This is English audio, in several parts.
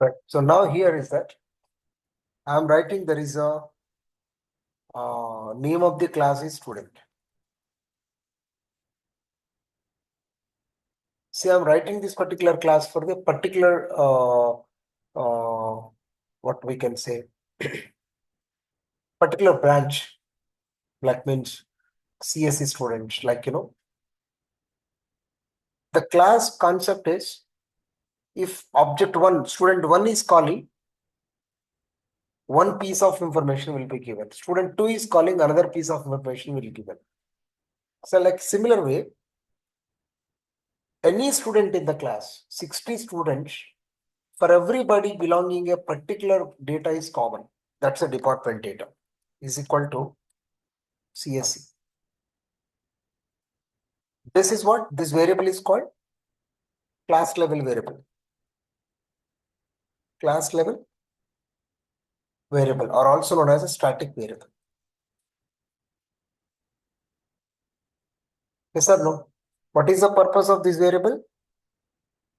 Right. So now here is that I'm writing there is a name of the class is student. See, I'm writing this particular class for the particular what we can say particular branch, like means CSE students, like the class concept is if object one, student one is calling, one piece of information will be given. Student two is calling, another piece of information will be given. So like similar way, any student in the class, 60 students, for everybody belonging a particular data is common. That's a department data is equal to CSE. This is what this variable is called class level variable. Class level variable or also known as a static variable. Yes or no? What is the purpose of this variable?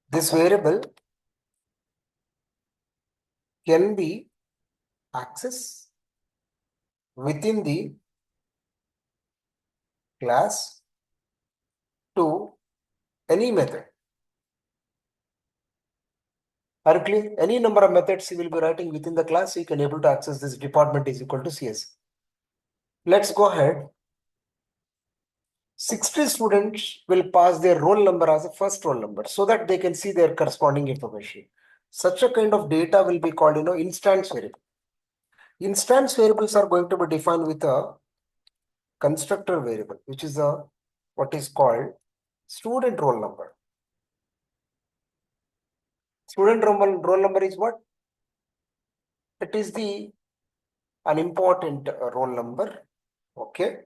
This variable can be accessed within the class to any method. Are you clear? Any number of methods you will be writing within the class, you can able to access this department is equal to CS. Let's go ahead. 60 students will pass their roll number as a first roll number so that they can see their corresponding information. Such a kind of data will be called, instance variable. Instance variables are going to be defined with a constructor variable, which is what is called student roll number. Student roll number is what? It is an important roll number. Okay.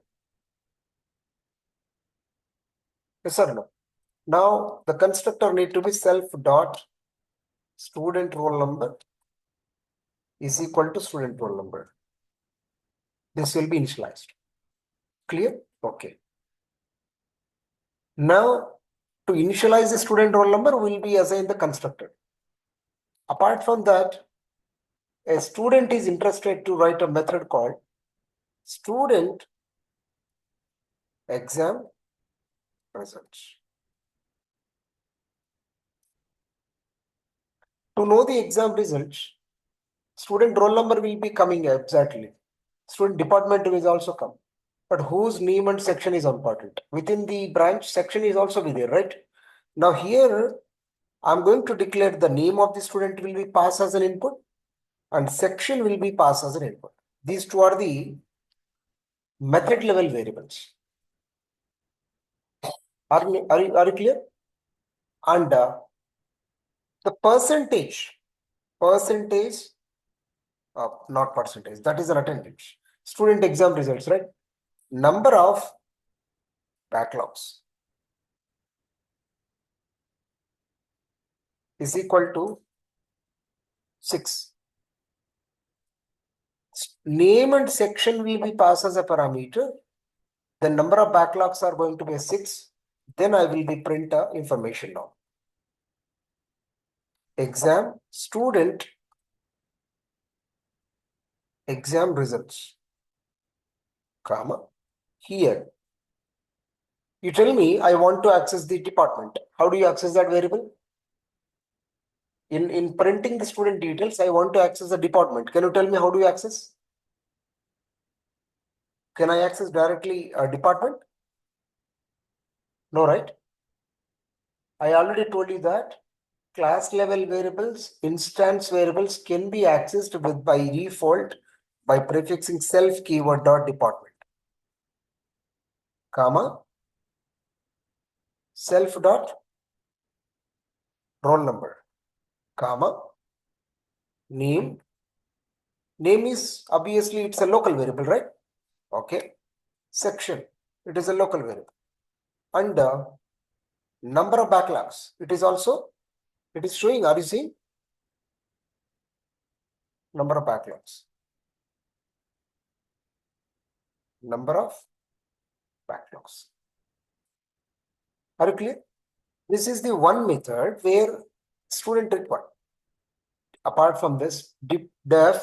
Yes or no? Now the constructor need to be self dot student roll number is equal to student roll number. This will be initialized. Clear? Okay. Now to initialize the student roll number will be assigned the constructor. Apart from that, a student is interested to write a method called student exam results. To know the exam results, student roll number will be coming exactly. Student department will also come. But whose name and section is important? Within the branch, section is also be there, right? Now here, I'm going to declare the name of the student will be passed as an input and section will be passed as an input. These two are the method level variables. Are you clear? And the percentage, not percentage, that is an attendance. Student exam results, right? Number of backlogs is equal to 6. Name and section will be passed as a parameter. The number of backlogs are going to be 6. Then I will be print information now. Exam student exam results, comma, here. You tell me I want to access the department. How do you access that variable? In printing the student details, I want to access the department. Can you tell me how do you access? Can I access directly a department? No, right? I already told you that class level variables, instance variables can be accessed with by default by prefixing self keyword dot department, comma, self dot roll number, comma, name. Name is obviously it's a local variable, right? Okay. Section, it is a local variable. And number of backlogs, it is showing. Are you seeing? Number of backlogs. Number of backlogs. Are you clear? This is the one method where student required. apart from this, def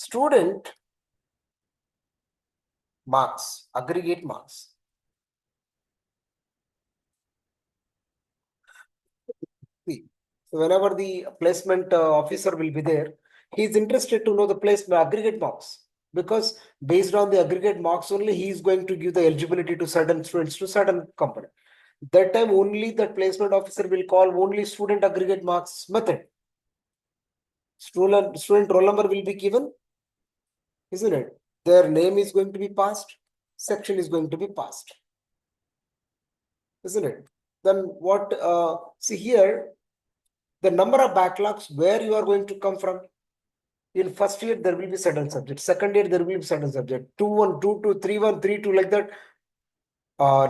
student marks, aggregate marks. See, so whenever the placement officer will be there, he is interested to know the placement aggregate marks, because based on the aggregate marks only, he is going to give the eligibility to certain students to certain company. That time only the placement officer will call only student aggregate marks method. Student roll number will be given, isn't it? Their name is going to be passed, section is going to be passed, isn't it? Then what, see here, the number of backlogs where you are going to come from. In first year, there will be certain subject. Second year, there will be certain subject. 2-1, 2-2, 3-1, 3-2, like that.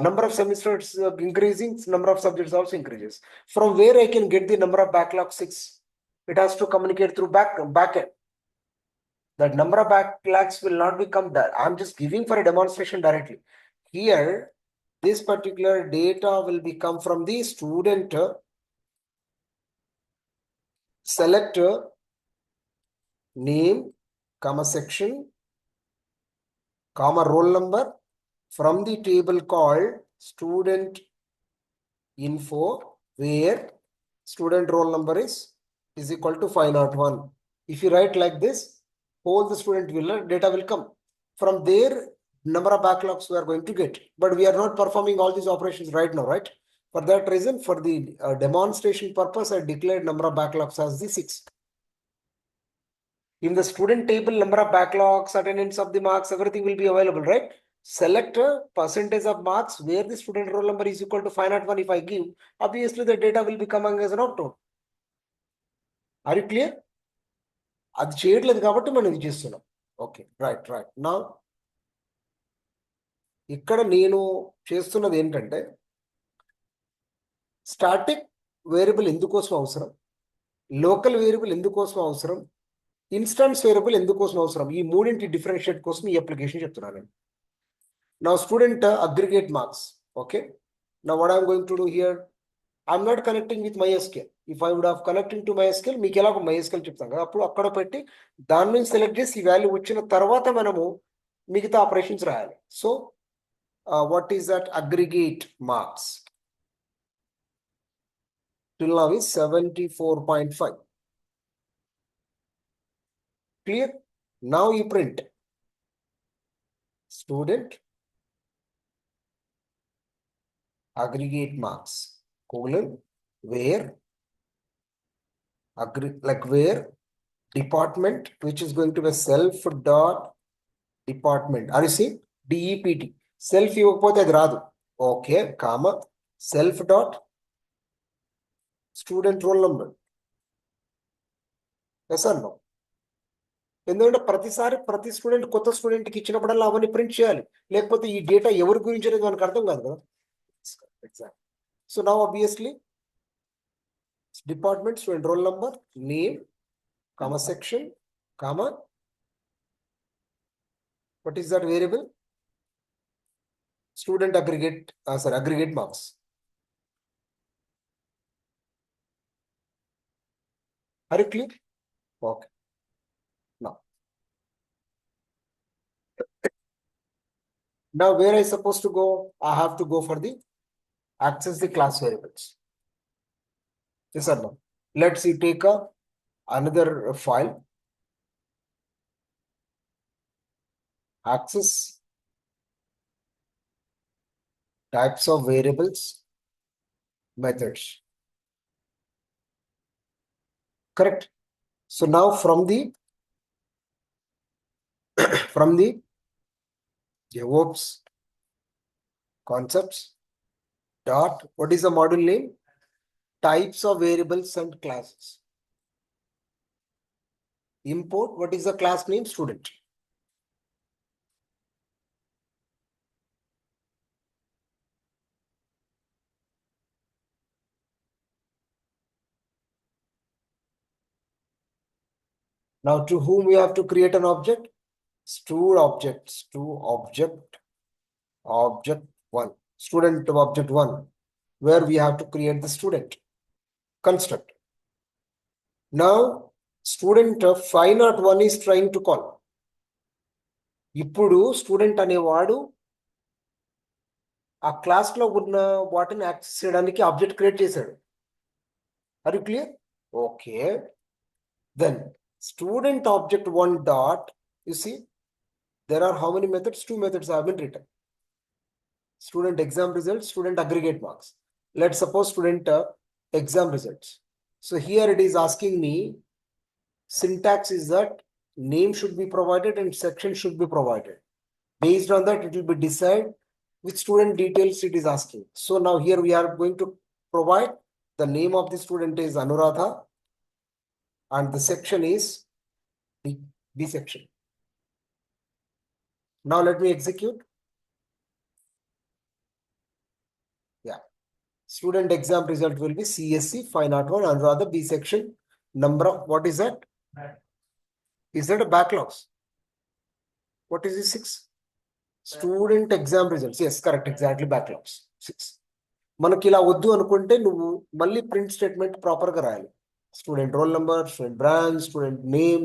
Number of semesters increasing, number of subjects also increases. From where I can get the number of backlog 6? It has to communicate through backend. That number of backlogs will not become that. I'm just giving for a demonstration directly. Here, this particular data will become from the student select name, comma section, comma roll number from the table called student info, where student roll number is equal to 501. If you write like this, all the student data will come. From there, number of backlogs we are going to get, but we are not performing all these operations right now, right? For that reason, for the demonstration purpose, I declared number of backlogs as the 6. In the student table, number of backlogs, attendance of the marks, everything will be available, right? Select a percentage of marks where the student roll number is equal to 501. If I give, obviously the data will be coming as an output. Are you clear? అది చేయట్లేదు కాబట్టి మనం ఇది చేస్తున్నాం. Okay, right. నా ఇక్కడ నేను చేస్తున్నది ఏంటంటే, స్టాటిక్ వేరియబుల్ ఎందుకోసం అవసరం, లోకల్ వేరియబుల్ ఎందుకోసం అవసరం, ఇన్స్టాన్స్ వేరియబుల్ ఎందుకోసం అవసరం, ఈ మూడింటి డిఫరెన్షియేట్ కోసం ఈ అప్లికేషన్ చెప్తున్నాను. Now student aggregate marks. Okay. Now what I'm going to do here, I'm not connecting with MySQL. If I would have connecting to MySQL, మీకు ఎలా MySQL చెప్తాం కదా, అప్పుడు అక్కడ పెట్టి దాని నుంచి సెలెక్ట్ చేసి ఈ వాల్యూ వచ్చిన తర్వాత మనము మిగతా ఆపరేషన్స్ రాయాలి. So what is that aggregate marks? Till now is 74.5. Clear? Now you print student aggregate marks colon where where department, which is going to be self dot department. Are you see? DEPT. Self ఇవ్వకపోతే అది రాదు. Okay, comma self dot student roll number. Yes or no? ఎందుకంటే ప్రతిసారి ప్రతి student కొత్త స్టూడెంట్కి ఇచ్చినప్పుడల్లా అవన్నీ print చేయాలి, లేకపోతే ఈ డేటా ఎవరి గురించి అనేది మనకు అర్థం కాదు కదా. Exact. So now obviously department, student roll number, name, comma section, comma, what is that variable? Student aggregate, aggregate marks. Are you clear? Okay. Now where I supposed to go? I have to go for the access the class variables. Yes or no? Let's see, take another file. Access types of variables, methods. Correct. So now from the DevOps concepts dot, what is the module name? Types of variables and classes. Import, what is the class name? Student. Now to whom we have to create an object? Object 1, student object 1, where we have to create the student construct. Now, student 501 is trying to call. ఇప్పుడు student అనేవాడు ఆ class లో ఉన్న వాటిని access చేయడానికి object create చేశాడు. Are you clear? Okay. Then student object 1 dot, you see there are how many methods? 2 methods have been written. Student exam results, student aggregate marks. Let's suppose student exam results. So here it is asking me, syntax is that name should be provided and section should be provided. Based on that, it will be decide which student details it is asking. So now here we are going to provide the name of the student is Anuradha and the section is B section. Now let me execute. Yeah. Student exam result will be CSC 501 Anuradha B section. Number of, what is that? Is that a backlogs? What is this 6? Student exam results. Yes, correct. Exactly. Backlogs 6. మనకి ఇలా వద్దు అనుకుంటే నువ్వు మళ్ళీ print statement proper గా రాయాలి. Student roll number, student branch, student name,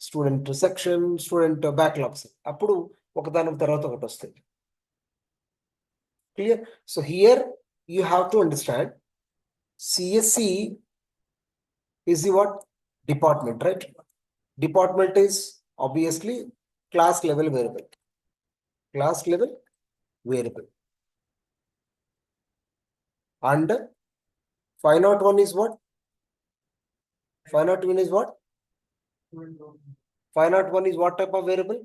student section, student backlogs. అప్పుడు ఒకదాని తర్వాత ఒకటి వస్తాయి. Clear? So here you have to understand CSC is the what? Department, right? Department is obviously class level variable. Class level variable. And 501 is what? 501 is what? 501 is what type of variable?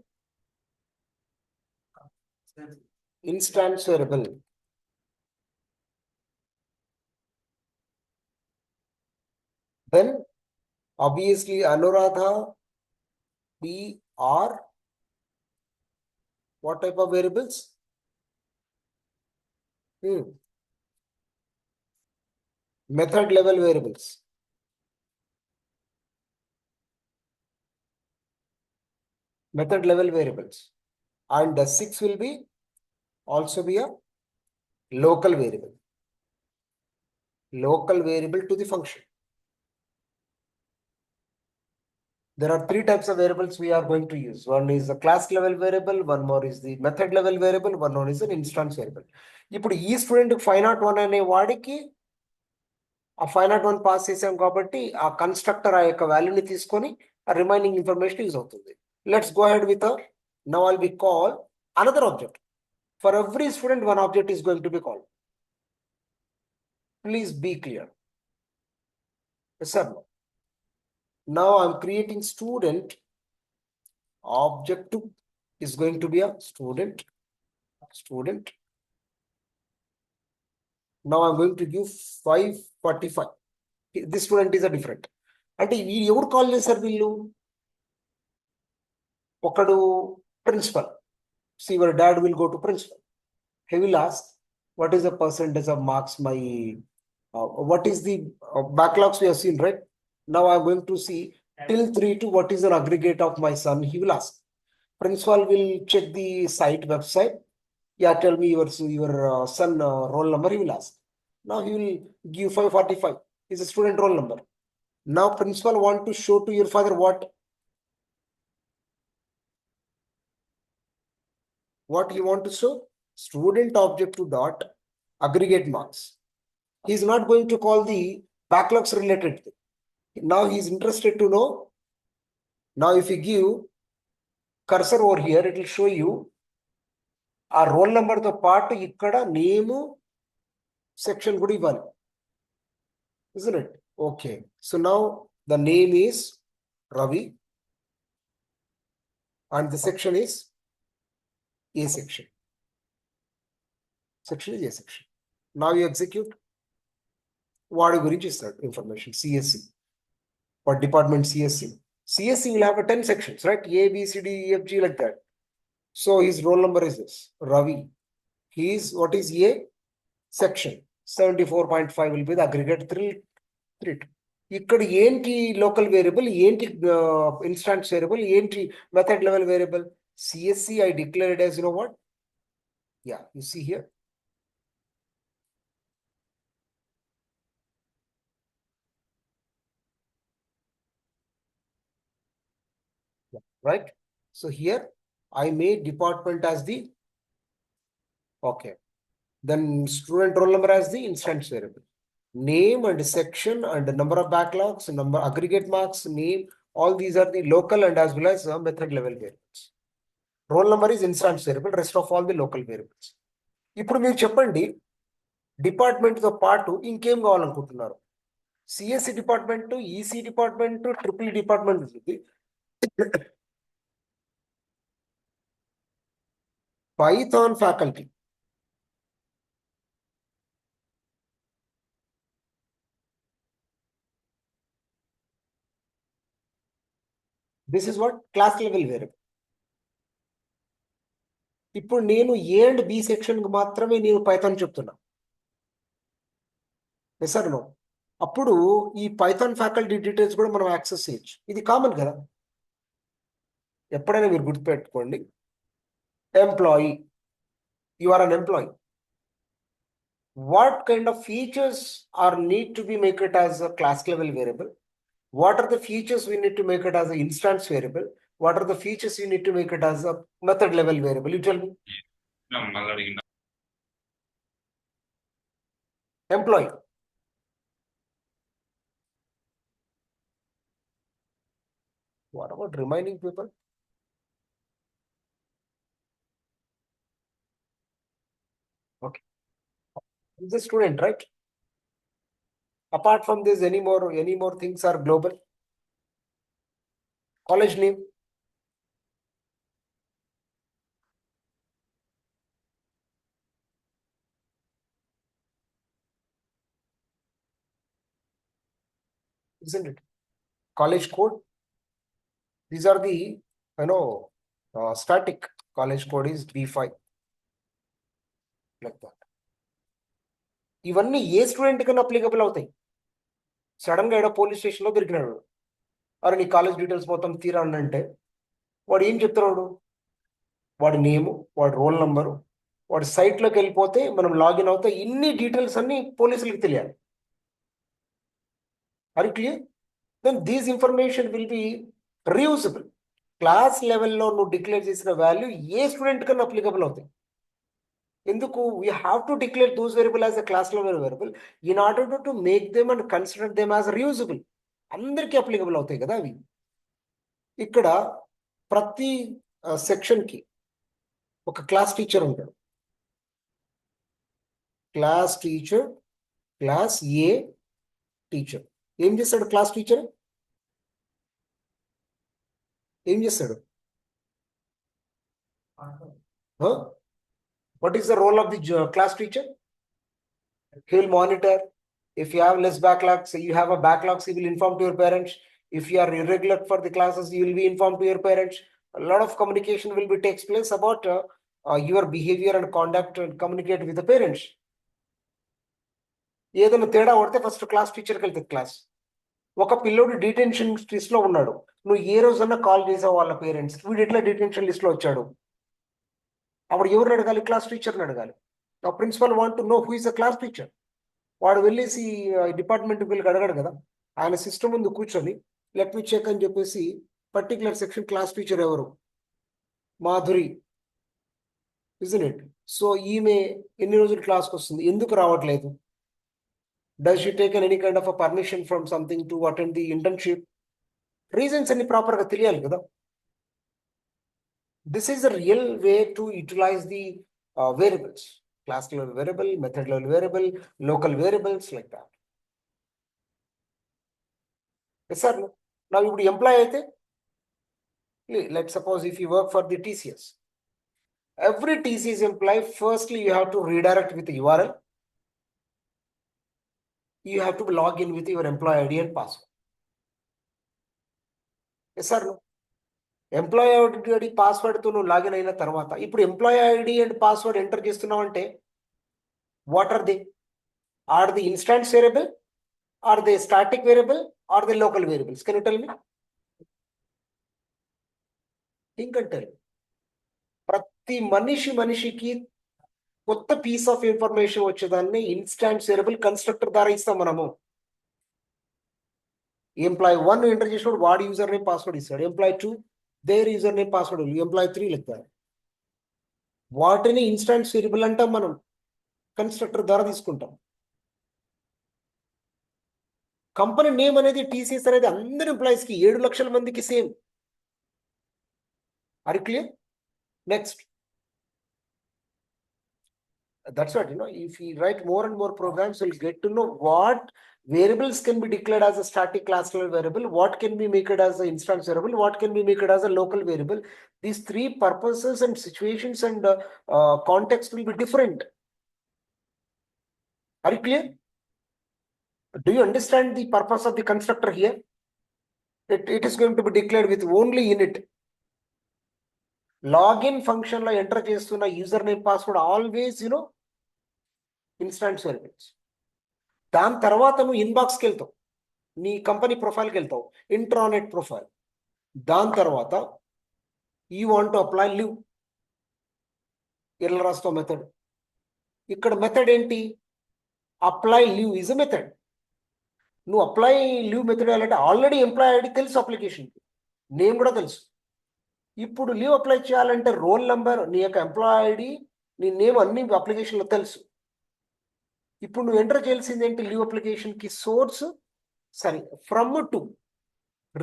Instance variable. Then obviously Anuradha B R, what type of variables? Method level variables. Method level variables. And the 6 will be also be a local variable. Local variable to the function. There are 3 types of variables we are going to use. One is the class level variable, one more is the method level variable, one more is an instance variable. ఇప్పుడు ఈ student 501 అనే వాడికి ఆ 501 pass చేసాం కాబట్టి ఆ constructor ఆ యొక్క వాల్యూని తీసుకొని ఆ రిమైనింగ్ ఇన్ఫర్మేషన్ యూజ్ అవుతుంది. Let's go ahead with now I'll be call another object. For every student one object is going to be called. Please be clear. Sir, now I'm creating student. Object 2 is going to be a student. Now I'm going to give 545. This student is a different. అంటే ఎవరు call చేశారు వీళ్ళు? ఒకడు principal. See, your dad will go to principal. He will ask, what is the percentage of marks my what is the backlogs we have seen, right? Now I'm going to see till 3 to what is an aggregate of my son. He will ask. Principal will check the site website. Yeah, tell me your son roll number. He will ask. Now he will give 545. Is a student roll number. Now principal want to show to your father what? What he want to show? Student object to dot aggregate marks. He is not going to call the backlogs related thing. Now he is interested to know. Now if you give cursor over here, it will show you ఆ role నెంబర్తో పాటు ఇక్కడ నేము section కూడా ఇవ్వాలి. Isn't it? Okay. So now the name is Ravi and the section is A section. Section is A section. Now you execute. వాడి గురించి ఇస్తాడు information. CSC. What department? CSC. CSC will have a 10 sections, right? A, B, C, D, E, F, G, like that. So his roll number is this, Ravi. He is, what is A? Section. 74.5 will be the aggregate 3. ఇక్కడ ఏంటి local variable, ఏంటి instance variable, ఏంటి method level variable? CSC I declared as, you know what? Yeah, you see here. right? So here I made department as the, okay. Then student roll number as the instance variable. Name and section and number of backlogs, number aggregate marks, name, all these are the local and as well as method level variables. Roll number is instance variable, rest of all the local variables. ఇప్పుడు మీరు చెప్పండి department తో పాటు ఇంకేం కావాలనుకుంటున్నారు? CSC department, EC department, triple department ఉంటుంది. Python faculty, this is what class level variable. ఇప్పుడు నేను ఏ అండ్ బి సెక్షన్ కి మాత్రమే నేను పైథాన్ చెప్తున్నా. Yes or no? అప్పుడు ఈ పైథాన్ ఫ్యాకల్టీ డీటెయిల్స్ కూడా మనం యాక్సెస్ చేయొచ్చు. ఇది కామన్ కదా. ఎప్పుడైనా మీరు గుర్తుపెట్టుకోండి, employee, you are an employee. What kind of features are need to be make it as a class level variable? What are the features we need to make it as an instance variable? What are the features you need to make it as a method level variable? You tell me. Employee. What about remaining people? Okay. He's a student, right? Apart from this, any more things are global? College name. Isn't it? College code. These are the, static. College code is B5. Like that. ఇవన్నీ ఏ student కన్నా applicable అవుతాయి. Sudden గా ఏదో police station లో దొరికినాడు, అరే నీ college details మొత్తం తీరా అంటే వాడు ఏం చెప్తున్నాడు? వాడి నేము, వాడి రోల్ నంబరు, వాడి సైట్లోకి వెళ్ళిపోతే మనం లాగిన్ అవుతే ఇన్ని డీటెయిల్స్ అన్ని పోలీసులకు తెలియాలి. Are you clear? Then these information will be reusable. Class లెవెల్లో నువ్వు డిక్లేర్ చేసిన వాల్యూ ఏ స్టూడెంట్ కన్నా అప్లికబుల్ అవుతాయి. ఎందుకు? We have to declare those variable as a class level variable in order to make them and consider them as reusable. అందరికీ applicable అవుతాయి కదా అవి. ఇక్కడ ప్రతి సెక్షన్కి ఒక క్లాస్ టీచర్ ఉంటాడు. Class teacher, class A teacher. ఏం చేస్తాడు క్లాస్ టీచర్? ఏం చేస్తాడు? What is the role of the class teacher? He will monitor. If you have less backlogs, you have a backlogs, he will inform to your parents. If you are irregular for the classes, you will be informed to your parents. A lot of communication will be takes place about your behavior and conduct and communicate with the parents. ఏదైనా తేడా పడితే first class టీచర్కి వెళ్తుంది class. ఒక పిల్లోడు detention list లో ఉన్నాడు, నువ్వు ఏ రోజన్నా కాల్ చేసావు వాళ్ళ పేరెంట్స్, వీడు ఎట్లా డిటెన్షన్ లిస్ట్ లో వచ్చాడు? అప్పుడు ఎవరిని అడగాలి? క్లాస్ టీచర్ని అడగాలి. Principal want to know who is the class teacher. వాడు వెళ్ళేసి డిపార్ట్మెంట్ వీళ్ళకి అడగడు కదా. ఆయన సిస్టమ్ ముందు కూర్చొని లెట్ మీ చెక్ అని చెప్పేసి పర్టికులర్ సెక్షన్ క్లాస్ టీచర్ ఎవరు? Madhuri, isn't it? సో ఈమె ఎన్ని రోజులు క్లాస్కి వస్తుంది, ఎందుకు రావట్లేదు? Does she taken any kind of a permission from something to attend the internship? Reasons అన్ని ప్రాపర్గా తెలియాలి కదా. This is a real way to utilize the variables, class level variable, method level variable, local variables like that. Yes sir. Now you would employ it. Let's suppose if you work for the TCS, every TCS employee, firstly you have to redirect with the URL. You have to log in with your employee ID and password. Yes sir. Employee ID పాస్వర్డ్తో నువ్వు login అయిన తర్వాత ఇప్పుడు employee ID and password enter చేస్తున్నావు అంటే what are they? Are the instance variable, are they static variable, are they local variables? Can you tell me? Think and tell. ప్రతి మనిషికి కొత్త పీస్ ఆఫ్ ఇన్ఫర్మేషన్ వచ్చేదాన్ని instance variable constructor ద్వారా ఇస్తాం మనము. Employee 1 enter చేసినప్పుడు వాడి యూజర్ నేమ్ పాస్వర్డ్ ఇస్తాడు, employee 2 their username password employee 3 like వాటిని ఇన్స్టాన్స్ వేరియబుల్ అంటాం మనం, కన్స్ట్రక్టర్ ద్వారా తీసుకుంటాం. కంపెనీ నేమ్ అనేది టీసీఎస్ అనేది అందరి ఎంప్లాయీస్ కి 7 లక్షల మందికి same. Are clear? Next, that's what, if you write more and more programs, you'll get to know what variables can be declared as a static class level variable, what can be made as an instance variable, what can be made as a local variable. These three purposes and situations and context will be different. Are you clear? Do you understand the purpose of the constructor here? It is going to be declared with only init. Login function lo enter chestuna username password always instance variables. దాని తర్వాత నువ్వు ఇన్బాక్స్కి వెళ్తావు, నీ company ప్రొఫైల్కి వెళ్తావు, intranet profile. దాని తర్వాత you want to apply leave, ఎలా రాస్తావు method. ఇక్కడ మెథడ్ ఏంటి? Apply leave is a method. నువ్వు అప్లై లీవ్ మెథడ్ వేయాలంటే ఆల్రెడీ ఎంప్లాయ్ ఐడి తెలుసు, అప్లికేషన్కి నేమ్ కూడా తెలుసు. ఇప్పుడు లీవ్ అప్లై చేయాలంటే రోల్ నెంబర్, నీ యొక్క ఎంప్లాయ్ ఐడి, నీ నేమ్ అన్ని అప్లికేషన్లో తెలుసు. ఇప్పుడు నువ్వు ఎంటర్ చేయాల్సింది ఏంటి? లీవ్ అప్లికేషన్కి source, sorry, from to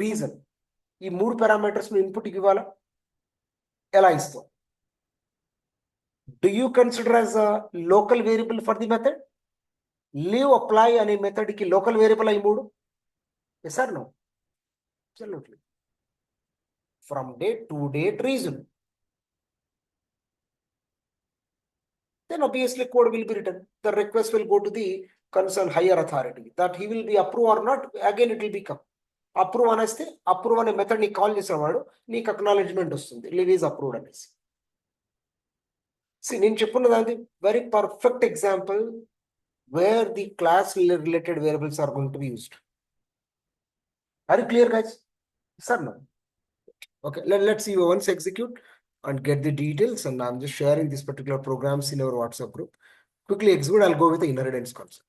reason, ఈ 3 పారామీటర్స్ నువ్వు ఇన్పుట్ ఇవ్వాలా? ఎలా ఇస్తావు? Do you consider as a local variable for the method? Leave apply అనే మెథడ్ కి లోకల్ వేరియబుల్ అయి 3? Yes or no? Absolutely. From date to date reason. Then obviously code will be written. The request will go to the concerned higher authority. That he will be approve or not, again it will become. Approve అనేస్తే approve అనే method నీకు call చేసేవాడు, నీకు acknowledgement వస్తుంది, leave is approved అనేసి. నేను చెప్పున్నది అది very perfect example where the class related variables are going to be used. Are you clear, guys? Sir, no? Okay, let's see once execute and get the details. And I'm just sharing this particular programs in our WhatsApp group. Quickly execute, I'll go with the inheritance concept.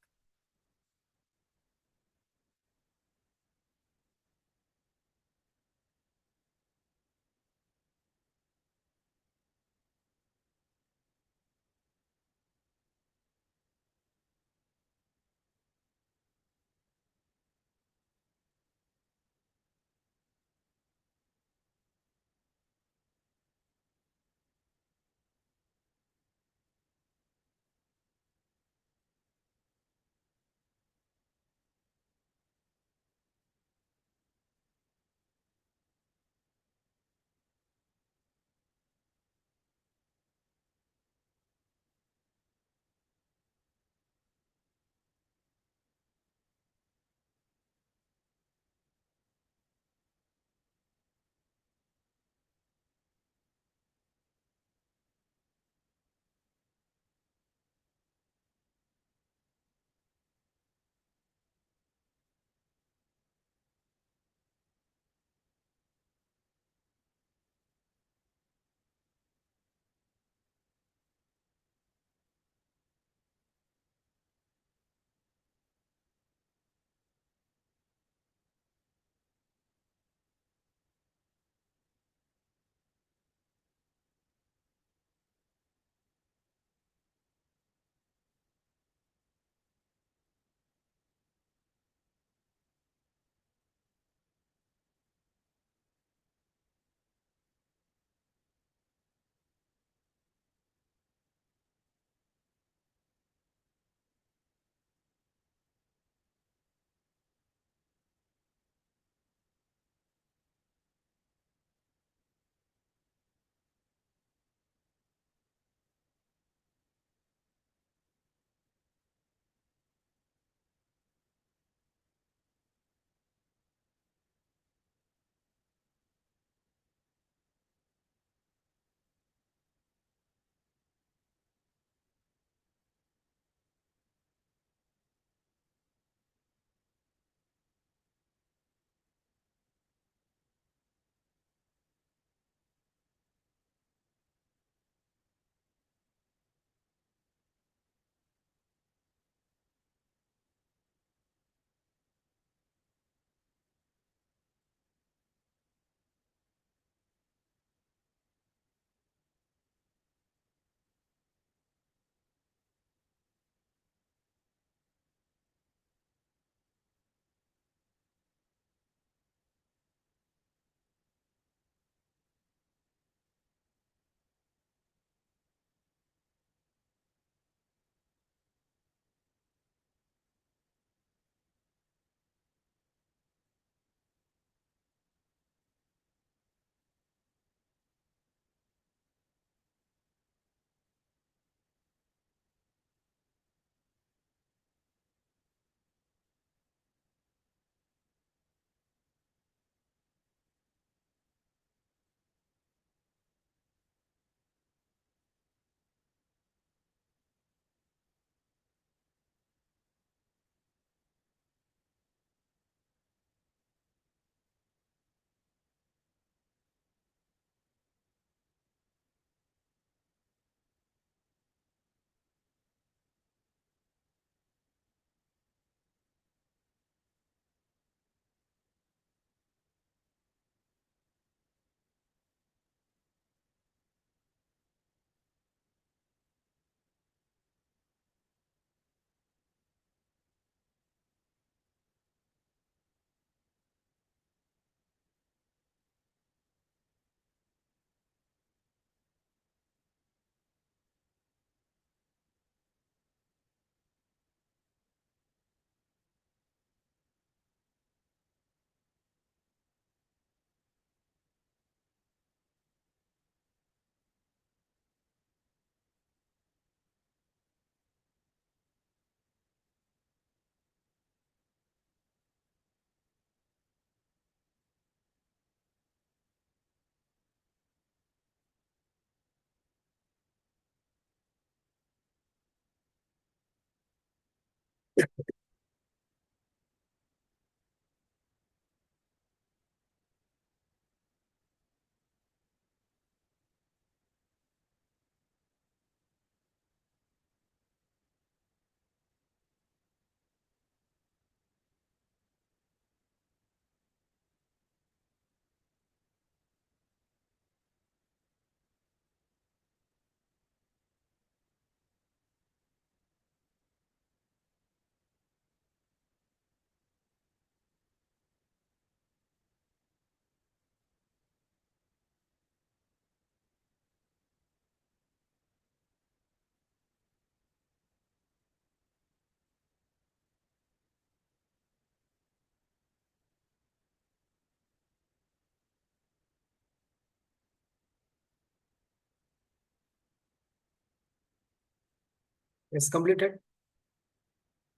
Yes, completed.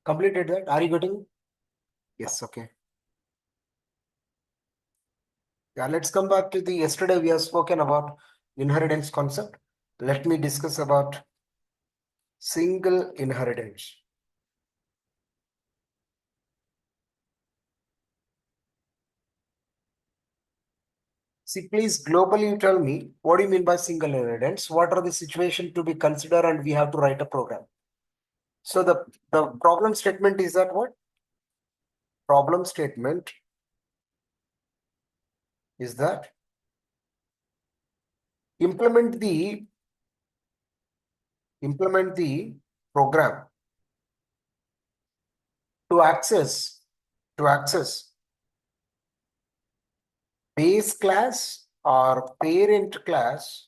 Completed that. Are you getting? Yes, okay. Yeah, let's come back to the yesterday we have spoken about inheritance concept. Let me discuss about single inheritance. See, please globally you tell me what do you mean by single inheritance? What are the situations to be considered and we have to write a program. So the problem statement is that what? Problem statement is that implement the program to access base class or parent class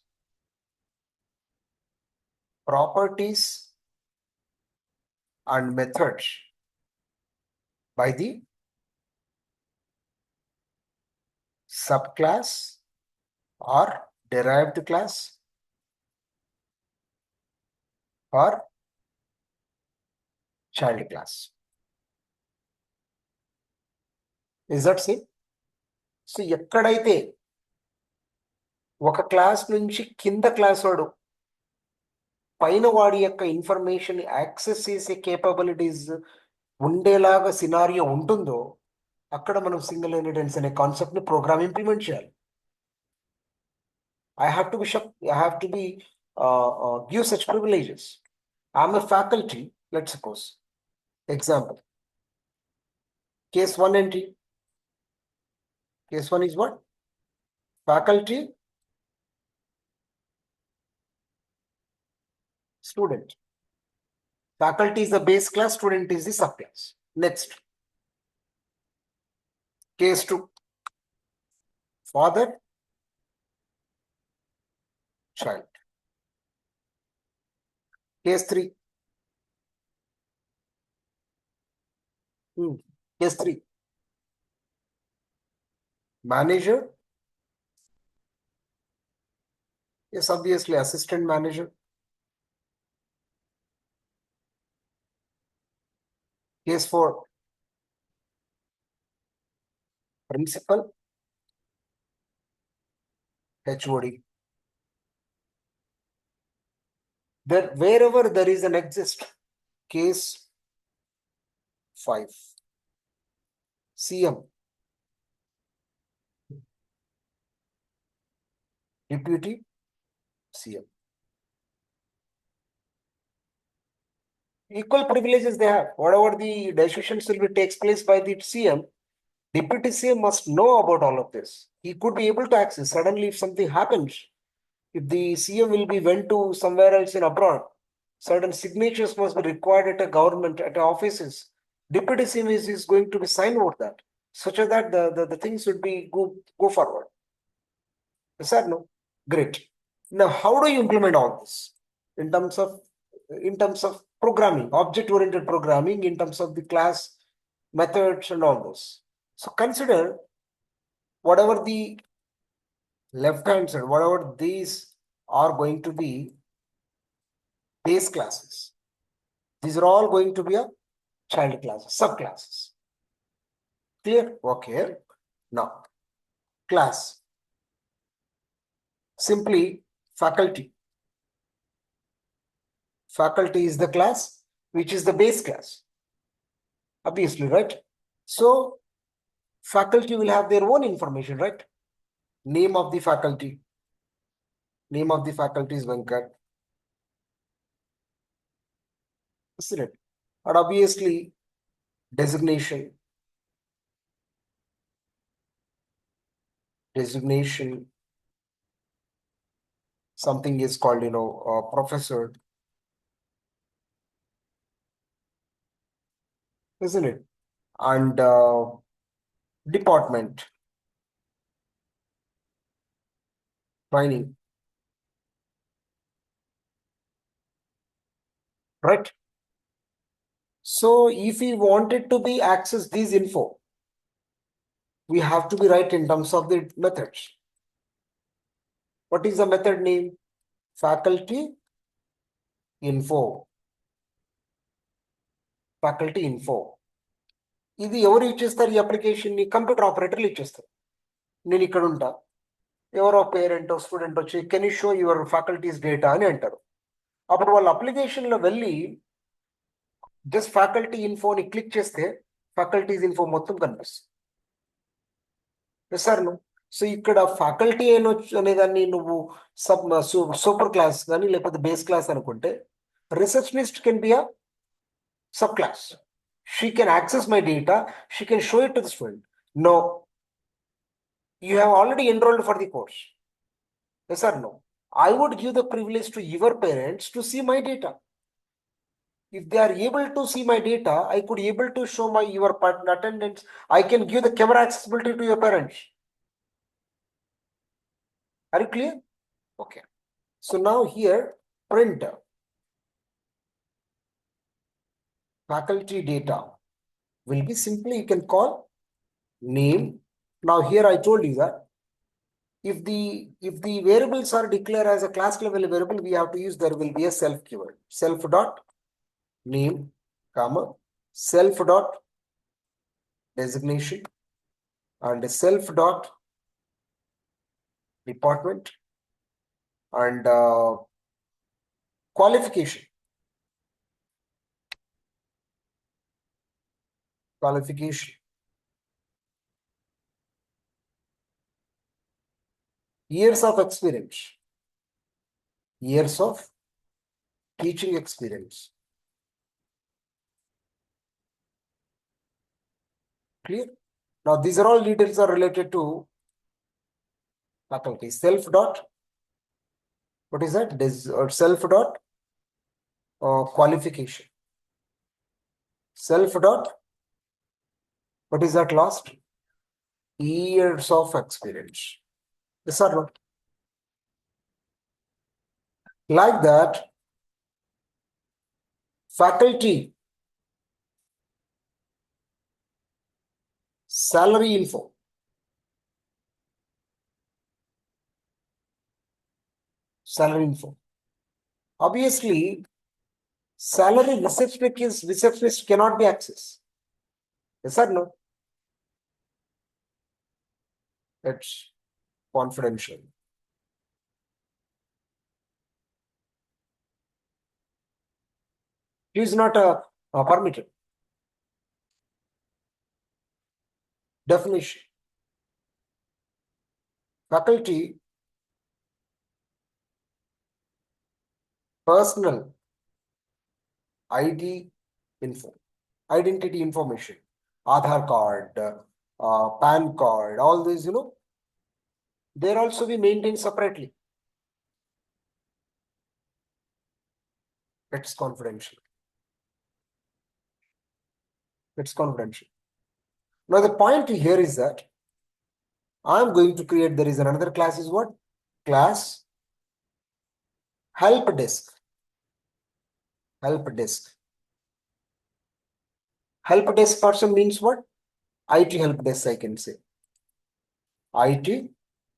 properties and methods by the subclass or derived class or child class. Is that same? So ఎక్కడైతే ఒక class నుంచి కింద class వాడు పైన వాడి యొక్క information access చేసే capabilities ఉండేలాగా సినారియో ఉంటుందో అక్కడ మనం సింగిల్ ఇన్హెరిటెన్స్ అనే కాన్సెప్ట్ ని ప్రోగ్రామ్ ఇంప్లిమెంట్ చేయాలి. I have to be give such privileges. I'm a faculty, let's suppose. Example. Case 1 entry. Case 1 is what? Faculty, student. Faculty is the base class, student is the subclass. Next. Case 2. Father, child. Case 3. Case 3. Manager. Yes, obviously, assistant manager. Case 4. Principal, HOD. There, wherever there is an exist. Case 5. CM. Deputy CM. Equal privileges they have. Whatever the decisions will be takes place by the CM, Deputy CM must know about all of this. He could be able to access. Suddenly, if something happens, if the CM will be went to somewhere else in abroad, certain signatures must be required at a government, at offices. Deputy CM is going to be signed over that, such as that the things would be go forward. Yes or no? Great. Now, how do you implement all this in terms of programming, object-oriented programming, in terms of the class methods and all those? So consider whatever the left-hand side, whatever these are going to be base classes. These are all going to be a child classes, subclasses. Clear? Okay. Now, class. Simply faculty. Faculty is the class which is the base class. Obviously, right? So faculty will have their own information, right? Name of the faculty. Name of the faculty is Venkat. Isn't it? And obviously, designation. Designation. Something is called, professor. Isn't it? And department. Training. Right? So if we wanted to be access these info, we have to be right in terms of the methods. What is the method name? Faculty info. Faculty info. ఇది ఎవరు ఇచ్చేస్తారు ఈ application ని? Computer ఆపరేటర్లు ఇచ్చేస్తారు. నేను ఇక్కడ ఉంటా, ఎవరో పేరెంట్ స్టూడెంట్ వచ్చి can you show your faculties data అని అంటారు. అప్పుడు వాళ్ళ అప్లికేషన్ లో వెళ్ళి జస్ట్ ఫ్యాకల్టీ ఇన్ఫోని క్లిక్ చేస్తే ఫ్యాకల్టీస్ ఇన్ఫో మొత్తం కనిపిస్తుంది. సార్ సో ఇక్కడ ఫ్యాకల్టీ అనేదాన్ని నువ్వు సూపర్ క్లాస్ కానీ లేకపోతే బేస్ క్లాస్ అనుకుంటే, receptionist can be a sub class. She can access my data, she can show it to the student. No, you have already enrolled for the course. Yes or no? I would give the privilege to your parents to see my data. If they are able to see my data, I could able to show your attendance. I can give the camera accessibility to your parents. Are you clear? Okay. So now here, print faculty data will be simply, you can call name. Now here I told you that if the variables are declared as a class level variable, we have to use, there will be a self keyword. Self dot name, comma, self dot designation, and self dot department, and qualification. Qualification. Years of experience. Years of teaching experience. Clear? Now these are all details are related to faculty. Self dot, what is that? Self dot qualification. Self dot, what is that last? Years of experience. Yes or no? Like that, faculty salary info. Salary info. Obviously, salary receptionist cannot be accessed. Yes or no? It's confidential. It is not permitted. Definition. Faculty personal ID info, identity information, Aadhaar card, PAN card, all these, they're also be maintained separately. It's confidential. It's confidential. Now the point here is that I'm going to create, there is another class is what? Class help desk. Help desk. Help desk person means what? IT help desk, I can say. IT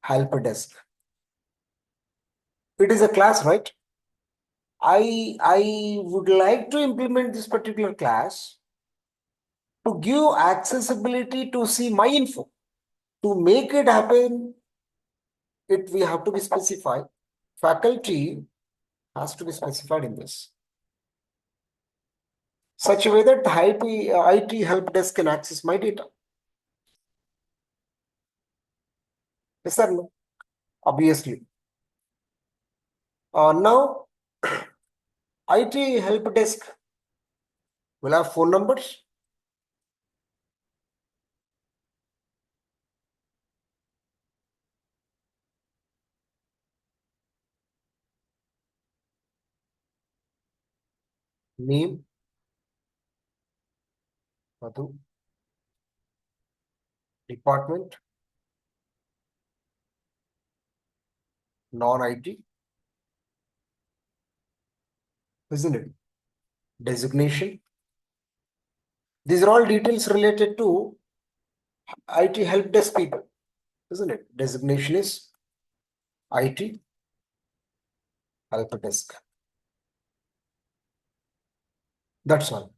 help desk. It is a class, right? I would like to implement this particular class to give accessibility to see my info. To make it happen, we have to be specified. Faculty has to be specified in this. such a way that the IT help desk can access my data. Yes or no? Obviously. Now, IT help desk will have phone numbers. Name, Madhu, department, non-IT, isn't it? Designation. These are all details related to IT help desk people, isn't it? Designation is IT help desk. That's all.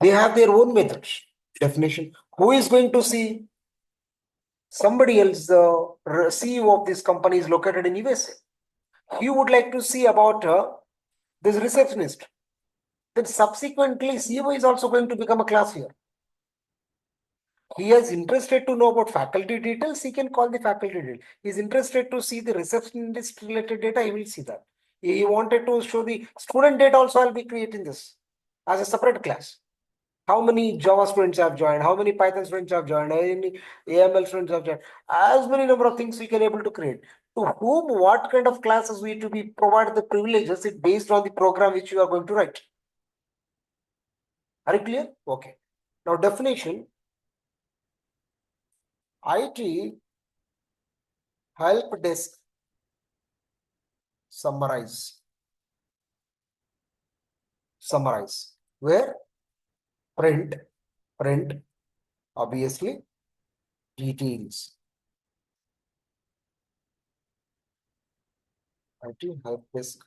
They have their own methods. Definition. Who is going to see? Somebody else, the CEO of this company is located in USA. He would like to see about this receptionist. Then subsequently, CEO is also going to become a class here. He is interested to know about faculty details, he can call the faculty detail. He is interested to see the receptionist related data, he will see that. He wanted to show the student data also, I'll be creating this as a separate class. How many Java students have joined, how many Python students have joined, how many AML students have joined, as many number of things we can able to create. To whom, what kind of classes we to be provide the privileges, it based on the program which you are going to write. Are you clear? Okay. Now definition, IT help desk summarize. Where print obviously details. IT help desk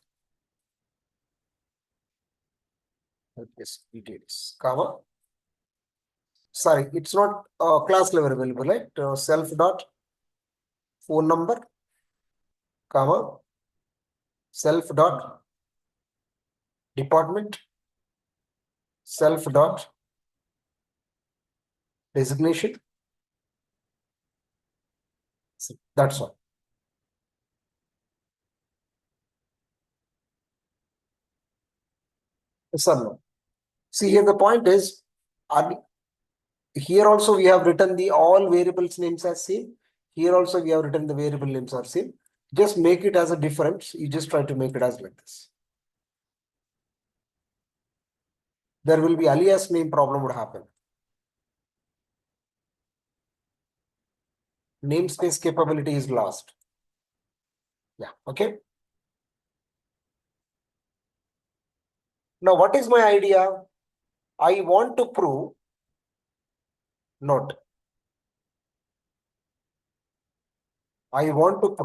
details, comma. Sorry, it's not class level available, right? Self dot phone number, comma, self dot department, self dot designation. That's all. Yes or no? See here the point is, here also we have written the all variables names as same. Here also we have written the variable names are same. Just make it as a difference. You just try to make it as like this. There will be alias name problem would happen. Namespace capability is lost. Yeah, okay. Now, what is my idea? I want to prove, note, I want to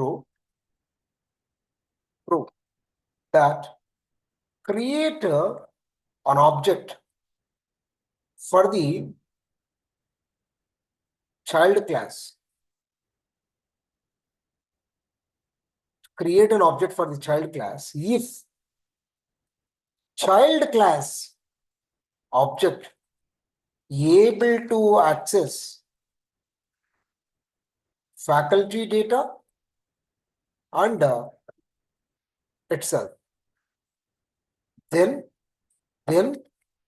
prove that create an object for the child class. Create an object for the child class if child class object able to access faculty data and itself. Then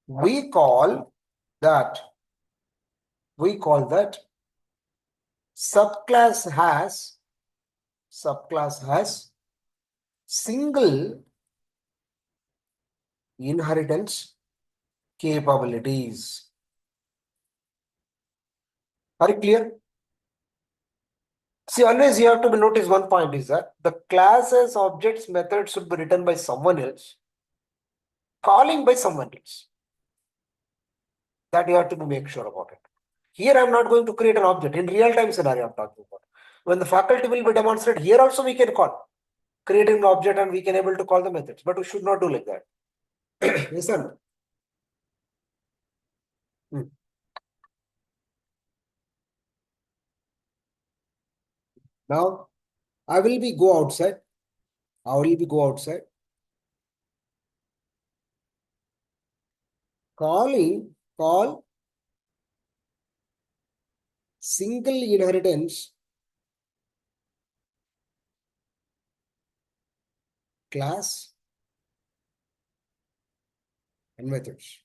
we call that subclass has single inheritance capabilities. Are you clear? See, always you have to notice one point is that the classes objects method should be written by someone else, calling by someone else. That you have to make sure about it. Here I'm not going to create an object. In real-time scenario I'm talking about. When the faculty will be demonstrated, here also we can call. Creating an object and we can able to call the methods. But we should not do like that. Listen. Now, I will be go outside. I will be go outside. call single inheritance class and methods.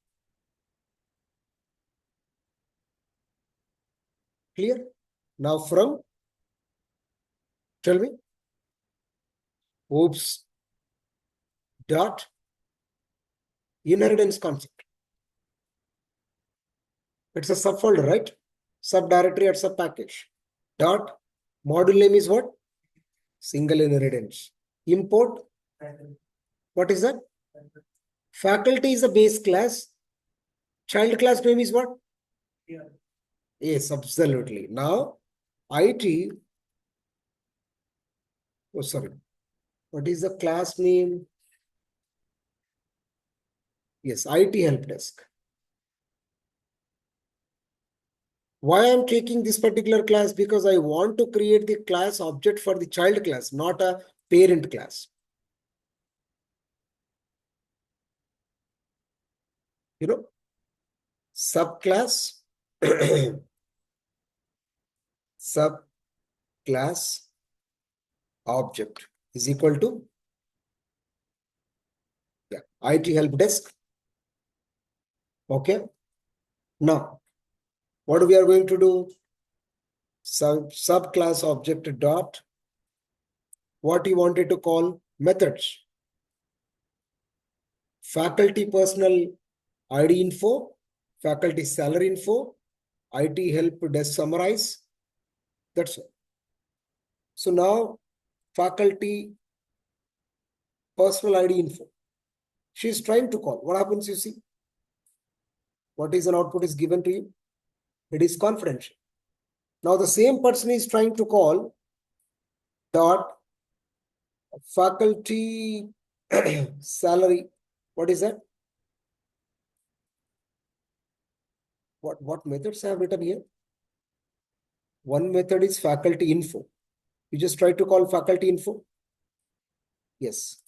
Clear? Now tell me, oops, dot inheritance concept. It's a subfolder, right? Subdirectory or subpackage. Dot module name is what? Single inheritance. Import. What is that? Faculty is a base class. Child class name is what? Yes, absolutely. Now, IT. Oh, sorry. What is the class name? Yes, IT help desk. Why I'm taking this particular class? Because I want to create the class object for the child class, not a parent class. You know, subclass, subclass object is equal to IT help desk. Okay. Now, what we are going to do? Subclass object dot what you wanted to call methods. Faculty personal ID info, faculty salary info, IT help desk summarize. That's all. So now faculty personal ID info. She's trying to call. What happens? You see, what is an output is given to you? It is confidential. Now the same person is trying to call dot faculty salary. What is that? What methods I have written here? One method is faculty info. You just try to call faculty info. Yes.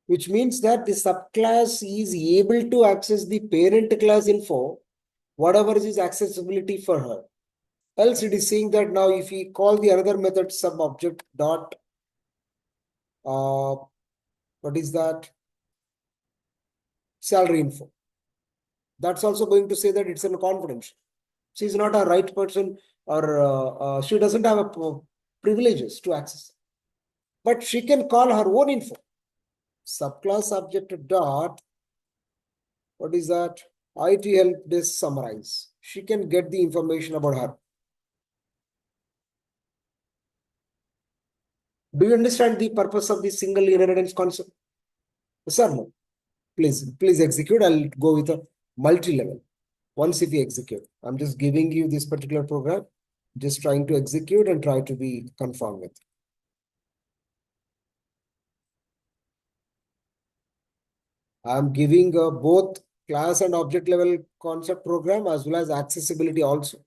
Which means that the subclass is able to access the parent class info, whatever is accessibility for her. Else it is saying that now if we call the another method sub object dot what is that? Salary info. That's also going to say that it's in confidential. She's not a right person, or she doesn't have a privileges to access. But she can call her own info. Subclass object dot what is that? IT help desk summarize. She can get the information about her. Do you understand the purpose of the single inheritance concept? Yes or no? Please execute. I'll go with a multi-level. Once if you execute, I'm just giving you this particular program, just trying to execute and try to be conform with. I'm giving both class and object level concept program as well as accessibility also.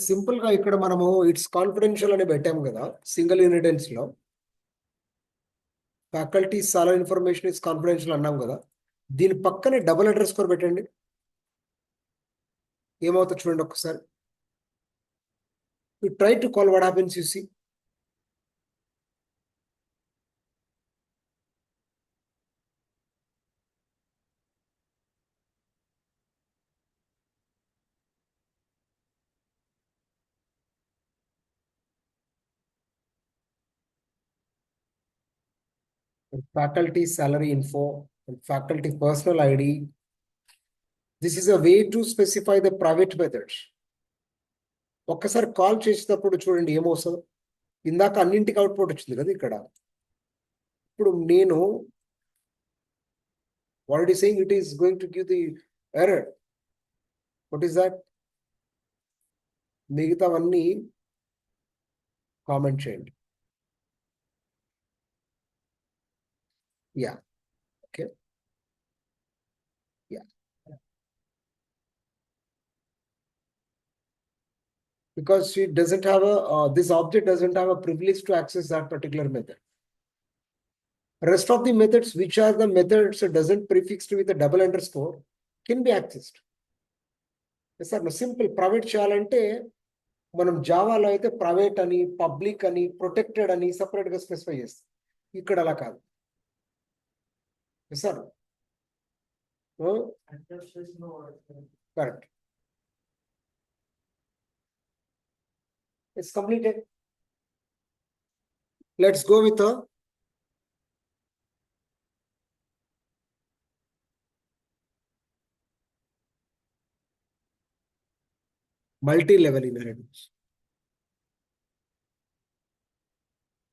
Simple గా ఇక్కడ మనము it's confidential అని పెట్టాము కదా single inheritance లో. Faculty salary information is confidential అన్నాం కదా, దీని పక్కనే డబుల్ అడ్రస్ స్కోర్ పెట్టండి. ఏమవుతుంది చూడండి ఒక్కసారి. You try to call, what happens you see. Faculty salary info and faculty personal ID. This is a way to specify the private methods. ఒక్కసారి call చేసేటప్పుడు చూడండి ఏమవుతుందో. ఇందాక అన్నింటికి అవుట్పుట్ వచ్చింది కదా ఇక్కడ. ఇప్పుడు నేను already saying it is going to give the error. What is that? మిగతావన్నీ కామెంట్ చేయండి. Yeah. Okay. Yeah. Because she doesn't have this object doesn't have a privilege to access that particular method. Rest of the methods, which are the methods doesn't prefixed with a double underscore, can be accessed. Sir simple private చేయాలంటే మనం జావాలో అయితే private అని, public అని, protected అని separate గా specify చేస్తాం. ఇక్కడ అలా కాదు sir. Correct. It's completed. Let's go with a multi-level inheritance.